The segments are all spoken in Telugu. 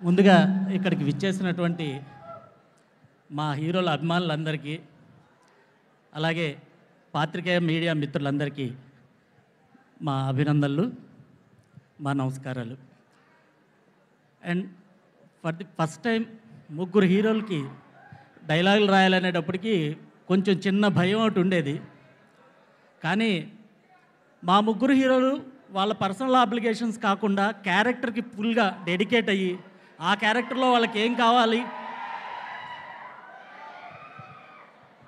ముందుగా ఇక్కడికి విచ్చేసినటువంటి మా హీరోల అభిమానులందరికీ, అలాగే పాత్రికేయ మీడియా మిత్రులందరికీ మా అభినందనలు, మా నమస్కారాలు. And for the first time ముగ్గురు హీరోలకి డైలాగులు రాయాలనేటప్పటికీ కొంచెం చిన్న భయం ఒకటి ఉండేది. కానీ మా ముగ్గురు హీరోలు వాళ్ళ పర్సనల్ అప్లికేషన్స్ కాకుండా క్యారెక్టర్కి ఫుల్గా డెడికేట్ అయ్యి ఆ క్యారెక్టర్లో వాళ్ళకి ఏం కావాలి,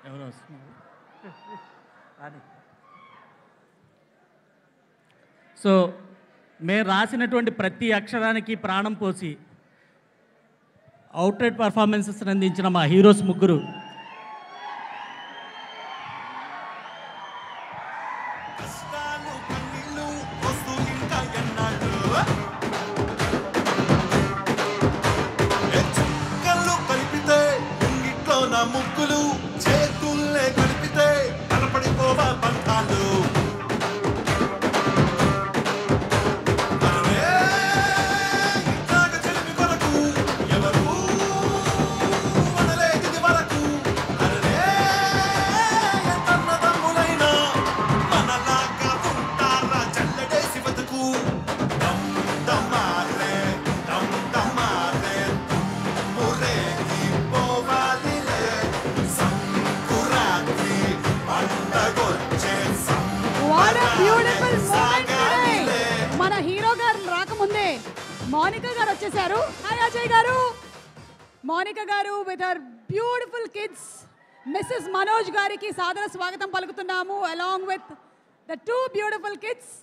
ఎవరు వస్తున్నారు, సో మేము రాసినటువంటి ప్రతి అక్షరానికి ప్రాణం పోసి అవుట్రైట్ పర్ఫార్మెన్సెస్ అందించిన మా హీరోస్ ముగ్గురు ముగ్గులు చేతుల్లే కలిపితే కనపడిపోవా బంధాలు. చెలిమి కొరకు ఎవరు మనలేది వరకు తమ్ములైనా మనలాగా ఉంటారా చల్లడేసి బతుకు. దమ్మారే మురేగి పోవాలి మన హీరో గారు రాకముందే మౌనిక గారు వచ్చేసారు. హాయ్ అజయ్ గారు. మౌనిక గారు with her beautiful kids Mrs Manoj గారికి సాదర స్వాగతం పలుకుతున్నాము, along with the 2 beautiful kids.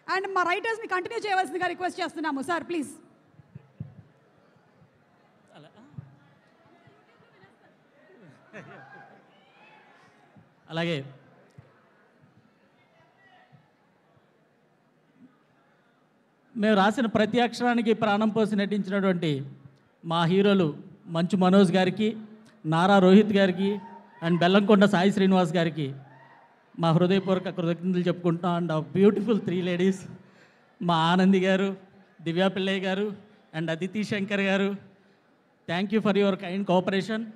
And మా రైటర్స్ని కంటిన్యూ చేయవలసిందిగా రిక్వెస్ట్ చేస్తున్నాము. Sir please. అలాగే మేము రాసిన ప్రతి అక్షరానికి ప్రాణం పోసి నటించినటువంటి మా హీరోలు మంచు మనోజ్ గారికి, నారా రోహిత్ గారికి అండ్ బెల్లంకొండ సాయి శ్రీనివాస్ గారికి మా హృదయపూర్వక కృతజ్ఞతలు చెప్పుకుంటున్నాం. అండ్ ఆ బ్యూటిఫుల్ 3 లేడీస్ మా ఆనంది గారు, దివ్యా పిల్లయ్య గారు అండ్ అదితి శంకర్ గారు, thank you for your kind cooperation.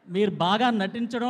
మీరు బాగా నటించడం